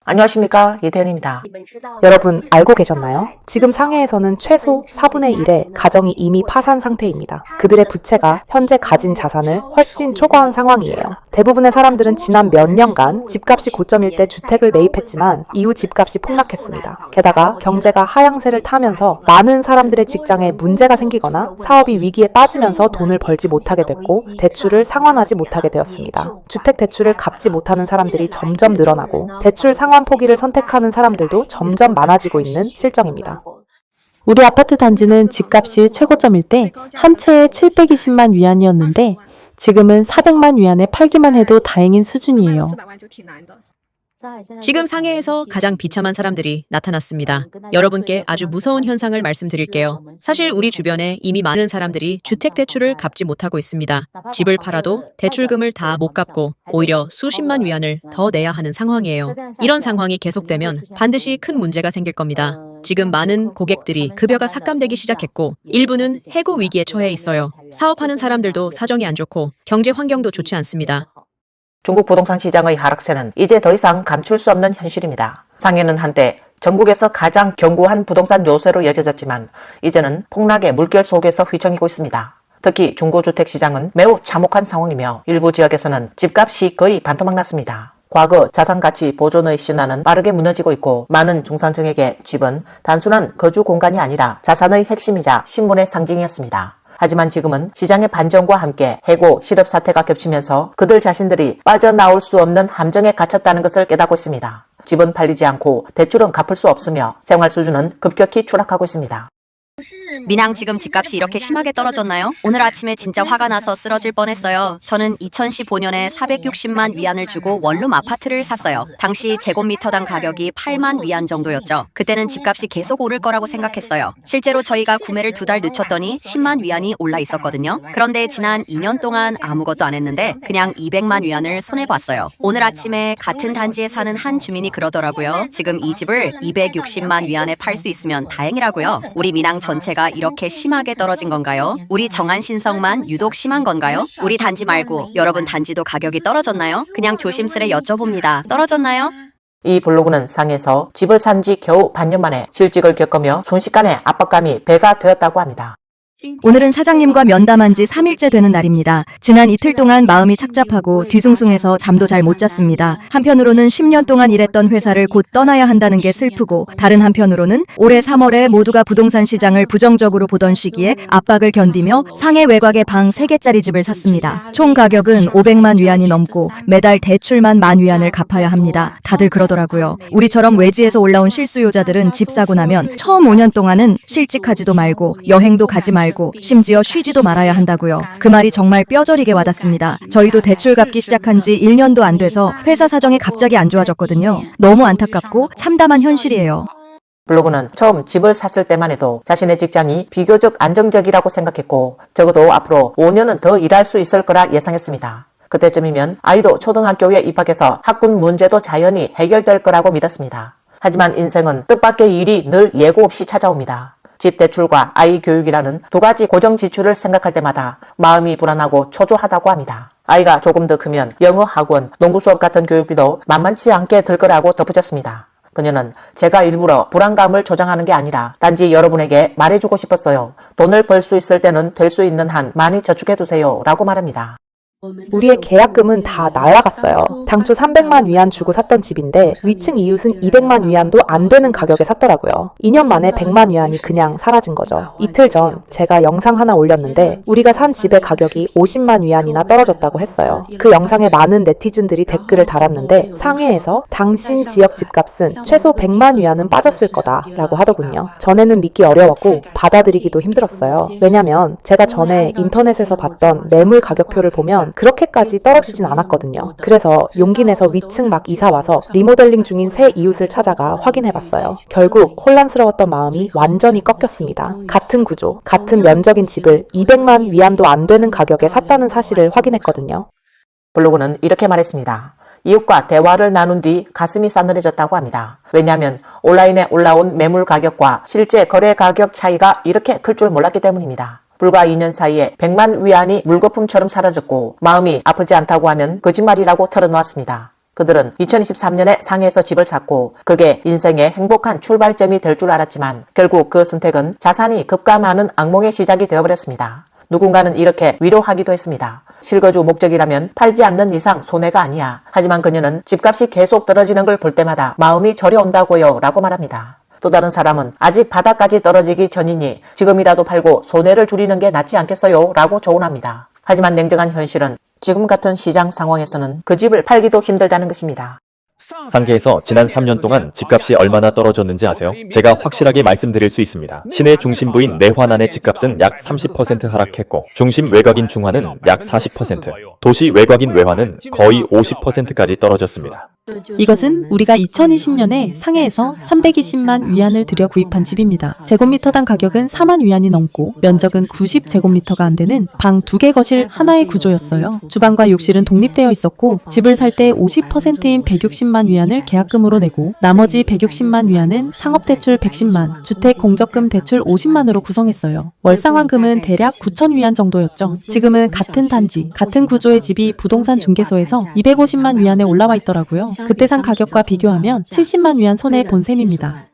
안녕하십니까, 이태현입니다. 여러분 알고 계셨나요? 지금 상해에서는 최소 4분의 1의 가정이 이미 파산 상태입니다. 그들의 부채가 현재 가진 자산을 훨씬 초과한 상황이에요. 대부분의 사람들은 지난 몇 년간 집값이 고점일 때 주택을 매입했지만 이후 집값이 폭락했습니다. 게다가 경제가 하향세를 타면서 많은 사람들의 직장에 문제가 생기거나 사업이 위기에 빠지면서 돈을 벌지 못하게 됐고 대출을 상환하지 못하게 되었습니다. 주택 대출을 갚지 못하는 사람들이 점점 늘어나고 대출 상환 포기를 선택하는 사람들도 점점 많아지고 있는 실정입니다. 우리 아파트 단지는 집값이 최고점일 때 한 채에 720만 위안이었는데 지금은 400만 위안에 팔기만 해도 다행인 수준이에요. 지금 상해에서 가장 비참한 사람들이 나타났습니다. 여러분께 아주 무서운 현상을 말씀드릴게요. 사실 우리 주변에 이미 많은 사람들이 주택대출을 갚지 못하고 있습니다. 집을 팔아도 대출금을 다 못 갚고 오히려 수십만 위안을 더 내야 하는 상황이에요. 이런 상황이 계속되면 반드시 큰 문제가 생길 겁니다. 지금 많은 고객들이 급여가 삭감되기 시작했고 일부는 해고 위기에 처해 있어요. 사업하는 사람들도 사정이 안 좋고 경제 환경도 좋지 않습니다. 중국 부동산 시장의 하락세는 이제 더 이상 감출 수 없는 현실입니다. 상해는 한때 전국에서 가장 견고한 부동산 요새로 여겨졌지만 이제는 폭락의 물결 속에서 휘청이고 있습니다. 특히 중고주택 시장은 매우 참혹한 상황이며 일부 지역에서는 집값이 거의 반토막 났습니다. 과거 자산가치 보존의 신화는 빠르게 무너지고 있고 많은 중산층에게 집은 단순한 거주 공간이 아니라 자산의 핵심이자 신분의 상징이었습니다. 하지만 지금은 시장의 반전과 함께 해고, 실업 사태가 겹치면서 그들 자신들이 빠져나올 수 없는 함정에 갇혔다는 것을 깨닫고 있습니다. 집은 팔리지 않고 대출은 갚을 수 없으며 생활 수준은 급격히 추락하고 있습니다. 미낭 지금 집값이 이렇게 심하게 떨어졌나요? 오늘 아침에 진짜 화가 나서 쓰러질 뻔했어요. 저는 2015년에 460만 위안을 주고 원룸 아파트를 샀어요. 당시 제곱미터당 가격이 8만 위안 정도였죠. 그때는 집값이 계속 오를 거라고 생각했어요. 실제로 저희가 구매를 2달 늦췄더니 10만 위안이 올라 있었거든요. 그런데 지난 2년 동안 아무것도 안 했는데 그냥 200만 위안을 손해봤어요. 오늘 아침에 같은 단지에 사는 한 주민이 그러더라고요. 지금 이 집을 260만 위안에 팔 수 있으면 다행이라고요. 우리 미낭 전체가 이렇게 심하게 떨어진 건가요? 우리 정안신성만 유독 심한 건가요? 우리 단지 말고 여러분 단지도 가격이 떨어졌나요? 그냥 조심스레 여쭤봅니다. 떨어졌나요? 이 블로그는 상해에서 집을 산 지 겨우 반년 만에 실직을 겪으며 순식간에 압박감이 배가 되었다고 합니다. 오늘은 사장님과 면담한 지 3일째 되는 날입니다. 지난 이틀 동안 마음이 착잡하고 뒤숭숭해서 잠도 잘 못 잤습니다. 한편으로는 10년 동안 일했던 회사를 곧 떠나야 한다는 게 슬프고 다른 한편으로는 올해 3월에 모두가 부동산 시장을 부정적으로 보던 시기에 압박을 견디며 상해 외곽에 방 3개짜리 집을 샀습니다. 총 가격은 500만 위안이 넘고 매달 대출만 1만 위안을 갚아야 합니다. 다들 그러더라고요. 우리처럼 외지에서 올라온 실수요자들은 집 사고 나면 처음 5년 동안은 실직하지도 말고 여행도 가지 말고 심지어 쉬지도 말아야 한다고요. 그 말이 정말 뼈저리게 와닿습니다. 저희도 대출 갚기 시작한 지 1년도 안 돼서 회사 사정이 갑자기 안 좋아졌거든요. 너무 안타깝고 참담한 현실이에요. 블로그는 처음 집을 샀을 때만 해도 자신의 직장이 비교적 안정적이라고 생각했고 적어도 앞으로 5년은 더 일할 수 있을 거라 예상했습니다. 그때쯤이면 아이도 초등학교에 입학해서 학군 문제도 자연히 해결될 거라고 믿었습니다. 하지만 인생은 뜻밖의 일이 늘 예고 없이 찾아옵니다. 집 대출과 아이 교육이라는 두 가지 고정 지출을 생각할 때마다 마음이 불안하고 초조하다고 합니다. 아이가 조금 더 크면 영어 학원, 농구 수업 같은 교육비도 만만치 않게 들 거라고 덧붙였습니다. 그녀는 제가 일부러 불안감을 조장하는 게 아니라 단지 여러분에게 말해주고 싶었어요. 돈을 벌 수 있을 때는 될 수 있는 한 많이 저축해두세요 라고 말합니다. 우리의 계약금은 다 날아갔어요. 당초 300만 위안 주고 샀던 집인데 위층 이웃은 200만 위안도 안 되는 가격에 샀더라고요. 2년 만에 100만 위안이 그냥 사라진 거죠. 이틀 전 제가 영상 하나 올렸는데 우리가 산 집의 가격이 50만 위안이나 떨어졌다고 했어요. 그 영상에 많은 네티즌들이 댓글을 달았는데 상해에서 당신 지역 집값은 최소 100만 위안은 빠졌을 거다 라고 하더군요. 전에는 믿기 어려웠고 받아들이기도 힘들었어요. 왜냐면 제가 전에 인터넷에서 봤던 매물 가격표를 보면 그렇게까지 떨어지진 않았거든요. 그래서 용기 내서 위층 막 이사 와서 리모델링 중인 새 이웃을 찾아가 확인해봤어요. 결국 혼란스러웠던 마음이 완전히 꺾였습니다. 같은 구조, 같은 면적인 집을 200만 위안도 안 되는 가격에 샀다는 사실을 확인했거든요. 블로그는 이렇게 말했습니다. 이웃과 대화를 나눈 뒤 가슴이 싸늘해졌다고 합니다. 왜냐하면 온라인에 올라온 매물 가격과 실제 거래 가격 차이가 이렇게 클 줄 몰랐기 때문입니다. 불과 2년 사이에 100만 위안이 물거품처럼 사라졌고 마음이 아프지 않다고 하면 거짓말이라고 털어놓았습니다. 그들은 2023년에 상해에서 집을 샀고 그게 인생의 행복한 출발점이 될 줄 알았지만 결국 그 선택은 자산이 급감하는 악몽의 시작이 되어버렸습니다. 누군가는 이렇게 위로하기도 했습니다. 실거주 목적이라면 팔지 않는 이상 손해가 아니야. 하지만 그녀는 집값이 계속 떨어지는 걸 볼 때마다 마음이 저려온다고요 라고 말합니다. 또 다른 사람은 아직 바닥까지 떨어지기 전이니 지금이라도 팔고 손해를 줄이는 게 낫지 않겠어요 라고 조언합니다. 하지만 냉정한 현실은 지금 같은 시장 상황에서는 그 집을 팔기도 힘들다는 것입니다. 상계에서 지난 3년 동안 집값이 얼마나 떨어졌는지 아세요? 제가 확실하게 말씀드릴 수 있습니다. 시내 중심부인 내환안의 집값은 약 30% 하락했고 중심 외곽인 중환은 약 40%, 도시 외곽인 외환은 거의 50%까지 떨어졌습니다. 이것은 우리가 2020년에 상해에서 320만 위안을 들여 구입한 집입니다. 제곱미터당 가격은 4만 위안이 넘고 면적은 90제곱미터가 안 되는 방 2개 거실 하나의 구조였어요. 주방과 욕실은 독립되어 있었고 집을 살 때 50%인 160만 위안을 계약금으로 내고 나머지 160만 위안은 상업대출 110만, 주택 공적금 대출 50만으로 구성했어요. 월상환금은 대략 9천 위안 정도였죠. 지금은 같은 단지, 같은 구조의 집이 부동산 중개소에서 250만 위안에 올라와 있더라고요. 그때 산 가격과 비교하면 70만 위안 손해 본 셈입니다.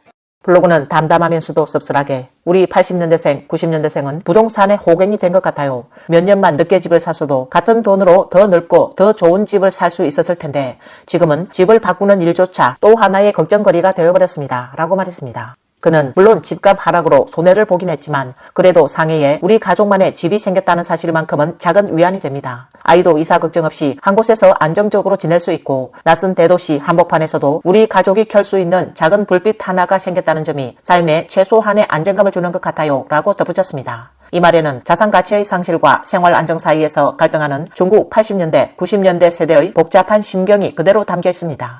블로그는 담담하면서도 씁쓸하게 우리 80년대생, 90년대생은 부동산의 호갱이 된 것 같아요. 몇 년만 늦게 집을 샀어도 같은 돈으로 더 넓고 더 좋은 집을 살 수 있었을 텐데 지금은 집을 바꾸는 일조차 또 하나의 걱정거리가 되어버렸습니다. 라고 말했습니다. 그는 물론 집값 하락으로 손해를 보긴 했지만 그래도 상해에 우리 가족만의 집이 생겼다는 사실만큼은 작은 위안이 됩니다. 아이도 이사 걱정 없이 한 곳에서 안정적으로 지낼 수 있고 낯선 대도시 한복판에서도 우리 가족이 켤 수 있는 작은 불빛 하나가 생겼다는 점이 삶에 최소한의 안정감을 주는 것 같아요 라고 덧붙였습니다. 이 말에는 자산 가치의 상실과 생활 안정 사이에서 갈등하는 중국 80년대, 90년대 세대의 복잡한 심경이 그대로 담겨 있습니다.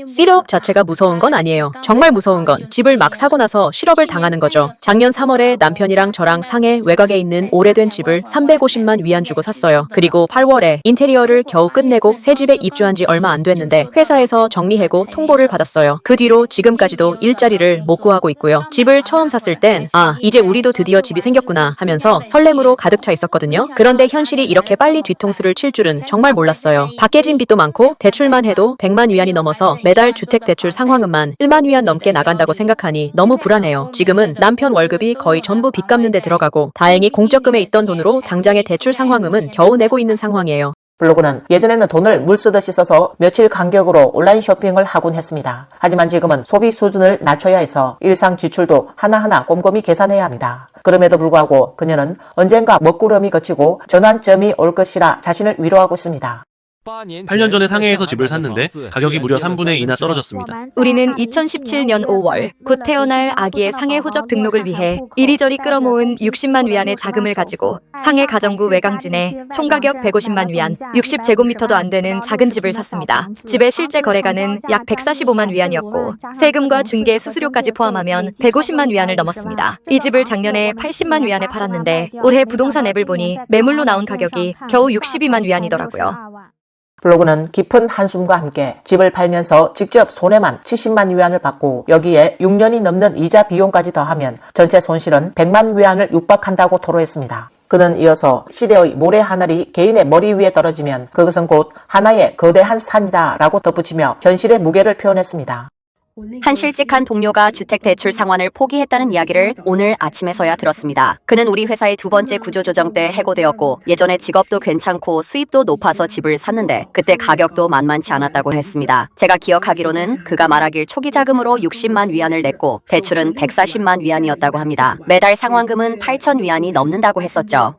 실업 자체가 무서운 건 아니에요. 정말 무서운 건 집을 막 사고 나서 실업을 당하는 거죠. 작년 3월에 남편이랑 저랑 상해 외곽에 있는 오래된 집을 350만 위안 주고 샀어요. 그리고 8월에 인테리어를 겨우 끝내고 새 집에 입주한 지 얼마 안 됐는데 회사에서 정리해고 통보를 받았어요. 그 뒤로 지금까지도 일자리를 못 구하고 있고요. 집을 처음 샀을 땐 이제 우리도 드디어 집이 생겼구나 하면서 설렘으로 가득 차 있었거든요. 그런데 현실이 이렇게 빨리 뒤통수를 칠 줄은 정말 몰랐어요. 밖에 빚도 많고 대출만 해도 100만 위안이 넘어서 매달 주택대출 상환금만 1만 위안 넘게 나간다고 생각하니 너무 불안해요. 지금은 남편 월급이 거의 전부 빚 갚는 데 들어가고 다행히 공적금에 있던 돈으로 당장의 대출 상환금은 겨우 내고 있는 상황이에요. 블로그는 예전에는 돈을 물 쓰듯이 써서 며칠 간격으로 온라인 쇼핑을 하곤 했습니다. 하지만 지금은 소비 수준을 낮춰야 해서 일상 지출도 하나하나 꼼꼼히 계산해야 합니다. 그럼에도 불구하고 그녀는 언젠가 먹구름이 거치고 전환점이 올 것이라 자신을 위로하고 있습니다. 8년 전에 상해에서 집을 샀는데 가격이 무려 3분의 2나 떨어졌습니다. 우리는 2017년 5월 곧 태어날 아기의 상해 후적 등록을 위해 이리저리 끌어모은 60만 위안의 자금을 가지고 상해 가정구 외강진에 총가격 150만 위안, 60제곱미터도 안 되는 작은 집을 샀습니다. 집의 실제 거래가는 약 145만 위안이었고 세금과 중개 수수료까지 포함하면 150만 위안을 넘었습니다. 이 집을 작년에 80만 위안에 팔았는데 올해 부동산 앱을 보니 매물로 나온 가격이 겨우 62만 위안이더라고요. 블로그는 깊은 한숨과 함께 집을 팔면서 직접 손해만 70만 위안을 받고 여기에 6년이 넘는 이자 비용까지 더하면 전체 손실은 100만 위안을 육박한다고 토로했습니다. 그는 이어서 시대의 모래 하늘이 개인의 머리 위에 떨어지면 그것은 곧 하나의 거대한 산이다 라고 덧붙이며 현실의 무게를 표현했습니다. 한 실직한 동료가 주택대출 상환을 포기했다는 이야기를 오늘 아침에서야 들었습니다. 그는 우리 회사의 두 번째 구조조정 때 해고되었고 예전에 직업도 괜찮고 수입도 높아서 집을 샀는데 그때 가격도 만만치 않았다고 했습니다. 제가 기억하기로는 그가 말하길 초기 자금으로 60만 위안을 냈고 대출은 140만 위안이었다고 합니다. 매달 상환금은 8천 위안이 넘는다고 했었죠.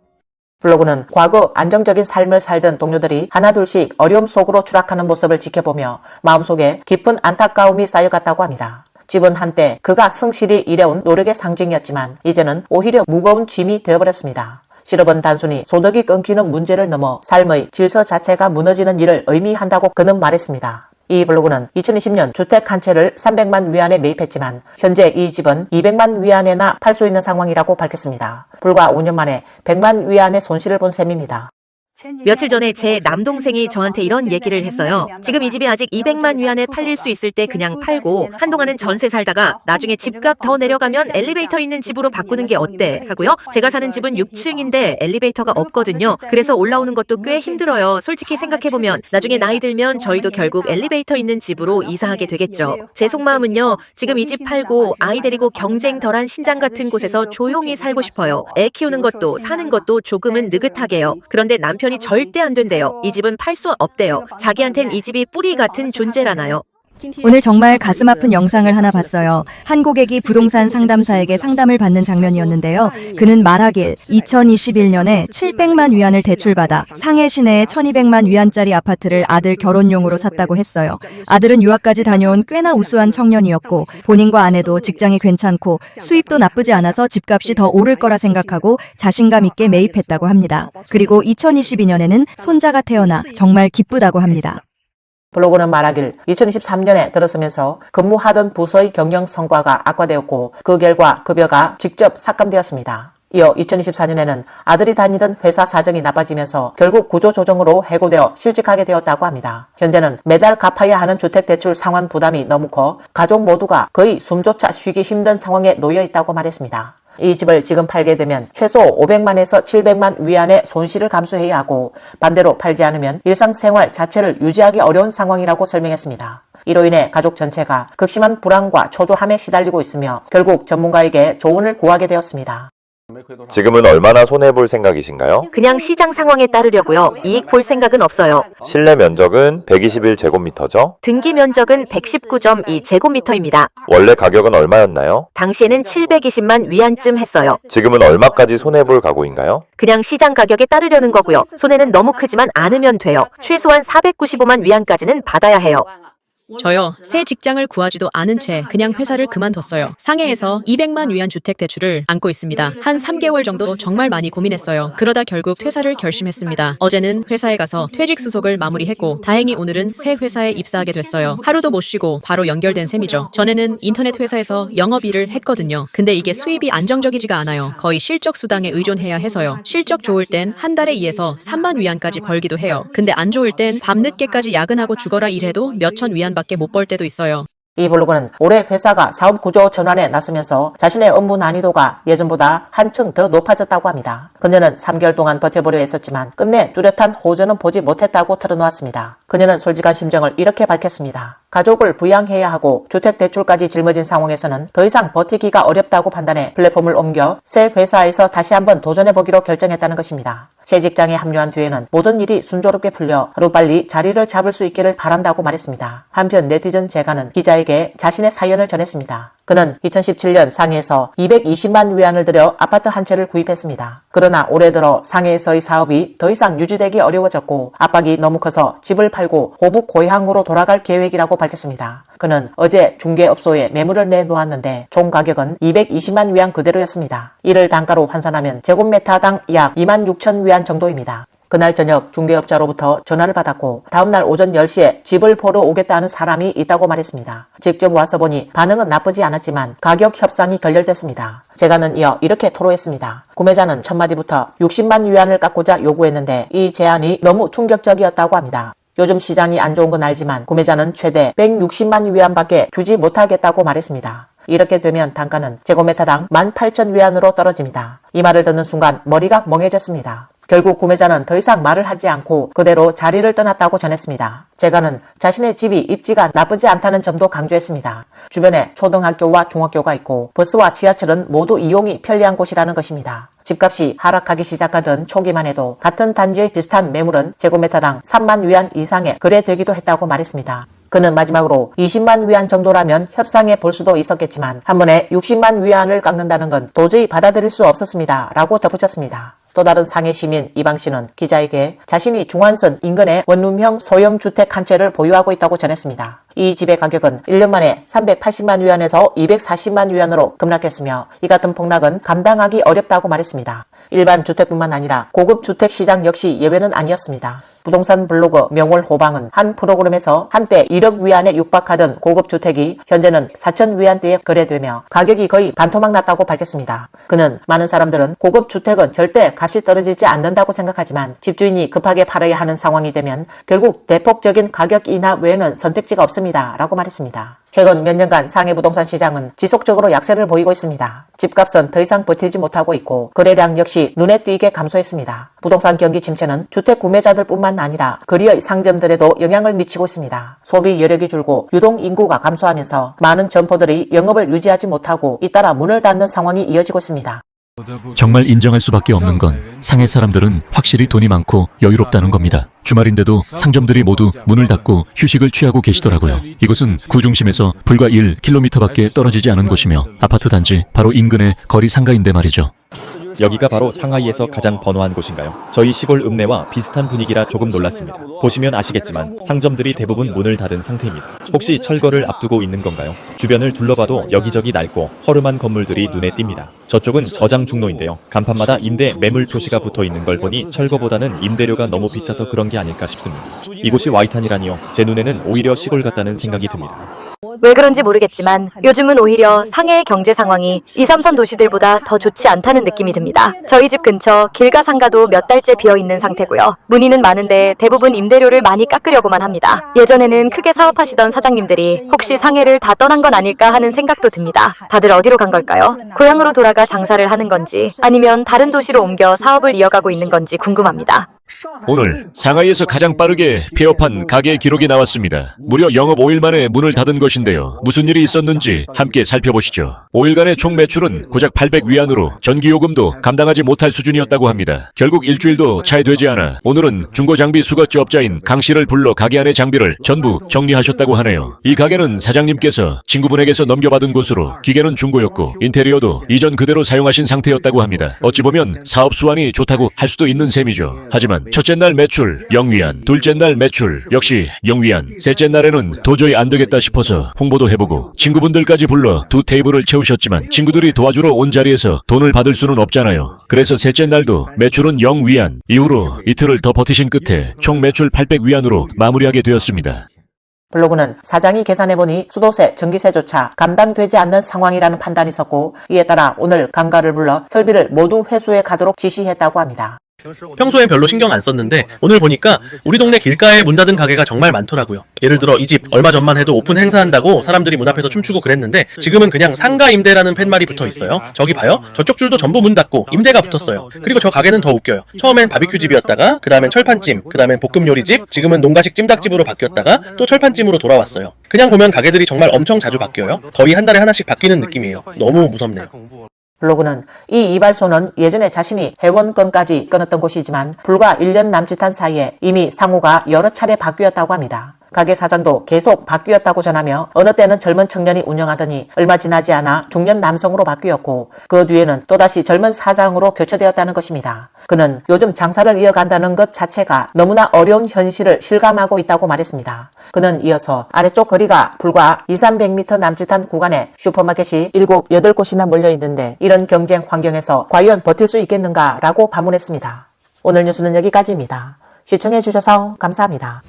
블로그는 과거 안정적인 삶을 살던 동료들이 하나둘씩 어려움 속으로 추락하는 모습을 지켜보며 마음속에 깊은 안타까움이 쌓여갔다고 합니다. 집은 한때 그가 성실히 일해온 노력의 상징이었지만 이제는 오히려 무거운 짐이 되어버렸습니다. 실업은 단순히 소득이 끊기는 문제를 넘어 삶의 질서 자체가 무너지는 일을 의미한다고 그는 말했습니다. 이 블로그는 2020년 주택 한 채를 300만 위안에 매입했지만 현재 이 집은 200만 위안에나 팔 수 있는 상황이라고 밝혔습니다. 불과 5년 만에 100만 위안의 손실을 본 셈입니다. 며칠 전에 제 남동생이 저한테 이런 얘기를 했어요. 지금 이 집이 아직 200만 위안에 팔릴 수 있을 때 그냥 팔고 한동안은 전세 살다가 나중에 집값 더 내려가면 엘리베이터 있는 집으로 바꾸는 게 어때 하고요. 제가 사는 집은 6층인데 엘리베이터가 없거든요. 그래서 올라오는 것도 꽤 힘들어요. 솔직히 생각해보면 나중에 나이 들면 저희도 결국 엘리베이터 있는 집으로 이사하게 되겠죠. 제 속마음은요. 지금 이 집 팔고 아이 데리고 경쟁 덜한 신장 같은 곳에서 조용히 살고 싶어요. 애 키우는 것도 사는 것도 조금은 느긋하게요. 그런데 남편이 절대 안 된대요. 이 집은 팔 수 없대요. 자기한텐 이 집이 뿌리 같은 존재라나요. 오늘 정말 가슴 아픈 영상을 하나 봤어요. 한 고객이 부동산 상담사에게 상담을 받는 장면이었는데요. 그는 말하길 2021년에 700만 위안을 대출받아 상해 시내에 1200만 위안짜리 아파트를 아들 결혼용으로 샀다고 했어요. 아들은 유학까지 다녀온 꽤나 우수한 청년이었고 본인과 아내도 직장이 괜찮고 수입도 나쁘지 않아서 집값이 더 오를 거라 생각하고 자신감 있게 매입했다고 합니다. 그리고 2022년에는 손자가 태어나 정말 기쁘다고 합니다. 블로그는 말하길 2023년에 들어서면서 근무하던 부서의 경영 성과가 악화되었고 그 결과 급여가 직접 삭감되었습니다. 이어 2024년에는 아들이 다니던 회사 사정이 나빠지면서 결국 구조조정으로 해고되어 실직하게 되었다고 합니다. 현재는 매달 갚아야 하는 주택대출 상환 부담이 너무 커 가족 모두가 거의 숨조차 쉬기 힘든 상황에 놓여 있다고 말했습니다. 이 집을 지금 팔게 되면 최소 500만에서 700만 위안의 손실을 감수해야 하고 반대로 팔지 않으면 일상생활 자체를 유지하기 어려운 상황이라고 설명했습니다. 이로 인해 가족 전체가 극심한 불안과 초조함에 시달리고 있으며 결국 전문가에게 조언을 구하게 되었습니다. 지금은 얼마나 손해볼 생각이신가요? 그냥 시장 상황에 따르려고요. 이익 볼 생각은 없어요. 실내 면적은 121제곱미터죠? 등기 면적은 119.2제곱미터입니다. 원래 가격은 얼마였나요? 당시에는 720만 위안쯤 했어요. 지금은 얼마까지 손해볼 각오인가요? 그냥 시장 가격에 따르려는 거고요. 손해는 너무 크지만 않으면 돼요. 최소한 495만 위안까지는 받아야 해요. 저요. 새 직장을 구하지도 않은 채 그냥 회사를 그만뒀어요. 상해에서 200만 위안 주택 대출을 안고 있습니다. 한 3개월 정도 정말 많이 고민했어요. 그러다 결국 퇴사를 결심했습니다. 어제는 회사에 가서 퇴직 수속을 마무리했고 다행히 오늘은 새 회사에 입사하게 됐어요. 하루도 못 쉬고 바로 연결된 셈이죠. 전에는 인터넷 회사에서 영업 일을 했거든요. 근데 이게 수입이 안정적이지가 않아요. 거의 실적 수당에 의존해야 해서요. 실적 좋을 땐 한 달에 2에서 3만 위안까지 벌기도 해요. 근데 안 좋을 땐 밤늦게까지 야근하고 죽어라 일해도 몇천 위안 밖에 못 벌 때도 있어요. 이 블로그는 올해 회사가 사업 구조 전환에 나서면서 자신의 업무 난이도가 예전보다 한층 더 높아졌다고 합니다. 그녀는 3개월 동안 버텨보려 했었지만 끝내 뚜렷한 호전은 보지 못했다고 털어놓았습니다. 그녀는 솔직한 심정을 이렇게 밝혔습니다. 가족을 부양해야 하고 주택대출까지 짊어진 상황에서는 더 이상 버티기가 어렵다고 판단해 플랫폼을 옮겨 새 회사에서 다시 한번 도전해보기로 결정했다는 것입니다. 새 직장에 합류한 뒤에는 모든 일이 순조롭게 풀려 하루빨리 자리를 잡을 수 있기를 바란다고 말했습니다. 한편 네티즌 재가는 기자에게 자신의 사연을 전했습니다. 그는 2017년 상해에서 220만 위안을 들여 아파트 한 채를 구입했습니다. 그러나 올해 들어 상해에서의 사업이 더 이상 유지되기 어려워졌고 압박이 너무 커서 집을 팔고 호북 고향으로 돌아갈 계획이라고 밝혔습니다. 그는 어제 중개업소에 매물을 내놓았는데 총 가격은 220만 위안 그대로였습니다. 이를 단가로 환산하면 제곱미터당 약 2만 6천 위안 정도입니다. 그날 저녁 중개업자로부터 전화를 받았고 다음날 오전 10시에 집을 보러 오겠다는 사람이 있다고 말했습니다. 직접 와서 보니 반응은 나쁘지 않았지만 가격 협상이 결렬됐습니다. 재가는 이어 이렇게 토로했습니다. 구매자는 첫마디부터 60만 위안을 깎고자 요구했는데 이 제안이 너무 충격적이었다고 합니다. 요즘 시장이 안 좋은 건 알지만 구매자는 최대 160만 위안밖에 주지 못하겠다고 말했습니다. 이렇게 되면 단가는 제곱미터당 18,000위안으로 떨어집니다. 이 말을 듣는 순간 머리가 멍해졌습니다. 결국 구매자는 더 이상 말을 하지 않고 그대로 자리를 떠났다고 전했습니다. 재가는 자신의 집이 입지가 나쁘지 않다는 점도 강조했습니다. 주변에 초등학교와 중학교가 있고 버스와 지하철은 모두 이용이 편리한 곳이라는 것입니다. 집값이 하락하기 시작하던 초기만 해도 같은 단지의 비슷한 매물은 제곱미터당 3만 위안 이상에 거래되기도 했다고 말했습니다. 그는 마지막으로 20만 위안 정도라면 협상해 볼 수도 있었겠지만 한 번에 60만 위안을 깎는다는 건 도저히 받아들일 수 없었습니다. 라고 덧붙였습니다. 또 다른 상해 시민 이방 씨는 기자에게 자신이 중환선 인근의 원룸형 소형 주택 한 채를 보유하고 있다고 전했습니다. 이 집의 가격은 1년 만에 380만 위안에서 240만 위안으로 급락했으며 이 같은 폭락은 감당하기 어렵다고 말했습니다. 일반 주택뿐만 아니라 고급 주택 시장 역시 예외는 아니었습니다. 부동산 블로그 명월호방은 한 프로그램에서 한때 1억 위안에 육박하던 고급 주택이 현재는 4천 위안대에 거래되며 가격이 거의 반토막 났다고 밝혔습니다. 그는 많은 사람들은 고급 주택은 절대 값이 떨어지지 않는다고 생각하지만 집주인이 급하게 팔아야 하는 상황이 되면 결국 대폭적인 가격 인하 외에는 선택지가 없습니다. 라고 말했습니다. 최근 몇 년간 상해 부동산 시장은 지속적으로 약세를 보이고 있습니다. 집값은 더 이상 버티지 못하고 있고 거래량 역시 눈에 띄게 감소했습니다. 부동산 경기 침체는 주택 구매자들뿐만 아니라 거리의 상점들에도 영향을 미치고 있습니다. 소비 여력이 줄고 유동 인구가 감소하면서 많은 점포들이 영업을 유지하지 못하고 잇따라 문을 닫는 상황이 이어지고 있습니다. 정말 인정할 수밖에 없는 건 상해 사람들은 확실히 돈이 많고 여유롭다는 겁니다. 주말인데도 상점들이 모두 문을 닫고 휴식을 취하고 계시더라고요. 이곳은 구중심에서 불과 1km밖에 떨어지지 않은 곳이며 아파트 단지 바로 인근의 거리 상가인데 말이죠. 여기가 바로 상하이에서 가장 번화한 곳인가요? 저희 시골 읍내와 비슷한 분위기라 조금 놀랐습니다. 보시면 아시겠지만 상점들이 대부분 문을 닫은 상태입니다. 혹시 철거를 앞두고 있는 건가요? 주변을 둘러봐도 여기저기 낡고 허름한 건물들이 눈에 띕니다. 저쪽은 저장 중로인데요. 간판마다 임대 매물 표시가 붙어 있는 걸 보니 철거보다는 임대료가 너무 비싸서 그런 게 아닐까 싶습니다. 이곳이 와이탄이라니요. 제 눈에는 오히려 시골 같다는 생각이 듭니다. 왜 그런지 모르겠지만 요즘은 오히려 상해의 경제 상황이 2, 3선 도시들보다 더 좋지 않다는 느낌이 듭니다. 저희 집 근처 길가 상가도 몇 달째 비어있는 상태고요. 문의는 많은데 대부분 임대료를 많이 깎으려고만 합니다. 예전에는 크게 사업하시던 사장님들이 혹시 상해를 다 떠난 건 아닐까 하는 생각도 듭니다. 다들 어디로 간 걸까요? 고향으로 돌아가 장사를 하는 건지 아니면 다른 도시로 옮겨 사업을 이어가고 있는 건지 궁금합니다. 오늘 상하이에서 가장 빠르게 폐업한 가게 기록이 나왔습니다. 무려 영업 5일 만에 문을 닫은 것인데요. 무슨 일이 있었는지 함께 살펴보시죠. 5일간의 총 매출은 고작 800위안으로 전기요금도 감당하지 못할 수준이었다고 합니다. 결국 일주일도 차에 되지 않아 오늘은 중고장비 수거업자인 강 씨를 불러 가게 안의 장비를 전부 정리하셨다고 하네요. 이 가게는 사장님께서 친구분에게서 넘겨받은 곳으로 기계는 중고였고 인테리어도 이전 그대로 사용하신 상태였다고 합니다. 어찌 보면 사업 수완이 좋다고 할 수도 있는 셈이죠. 하지만 첫째 날 매출 0위안, 둘째 날 매출 역시 0위안, 셋째 날에는 도저히 안 되겠다 싶어서 홍보도 해보고 친구분들까지 불러 2테이블을 채우셨지만 친구들이 도와주러 온 자리에서 돈을 받을 수는 없잖아요. 그래서 셋째 날도 매출은 0위안, 이후로 이틀을 더 버티신 끝에 총 매출 800위안으로 마무리하게 되었습니다. 블로그는 사장이 계산해보니 수도세, 전기세조차 감당되지 않는 상황이라는 판단이 있었고 이에 따라 오늘 강가를 불러 설비를 모두 회수해 가도록 지시했다고 합니다. 평소엔 별로 신경 안 썼는데 오늘 보니까 우리 동네 길가에 문 닫은 가게가 정말 많더라고요. 예를 들어 이 집 얼마 전만 해도 오픈 행사한다고 사람들이 문 앞에서 춤추고 그랬는데 지금은 그냥 상가 임대라는 팻말이 붙어 있어요. 저기 봐요. 저쪽 줄도 전부 문 닫고 임대가 붙었어요. 그리고 저 가게는 더 웃겨요. 처음엔 바비큐 집이었다가 그 다음엔 철판찜, 그 다음엔 볶음 요리집, 지금은 농가식 찜닭집으로 바뀌었다가 또 철판찜으로 돌아왔어요. 그냥 보면 가게들이 정말 엄청 자주 바뀌어요. 거의 한 달에 하나씩 바뀌는 느낌이에요. 너무 무섭네요. 블로그는 이 이발소는 예전에 자신이 회원권까지 끊었던 곳이지만 불과 1년 남짓한 사이에 이미 상호가 여러 차례 바뀌었다고 합니다. 가게 사장도 계속 바뀌었다고 전하며 어느 때는 젊은 청년이 운영하더니 얼마 지나지 않아 중년 남성으로 바뀌었고 그 뒤에는 또다시 젊은 사장으로 교체되었다는 것입니다. 그는 요즘 장사를 이어간다는 것 자체가 너무나 어려운 현실을 실감하고 있다고 말했습니다. 그는 이어서 아래쪽 거리가 불과 200-300m 남짓한 구간에 슈퍼마켓이 7, 8곳이나 몰려있는데 이런 경쟁 환경에서 과연 버틸 수 있겠는가 라고 반문했습니다. 오늘 뉴스는 여기까지입니다. 시청해주셔서 감사합니다.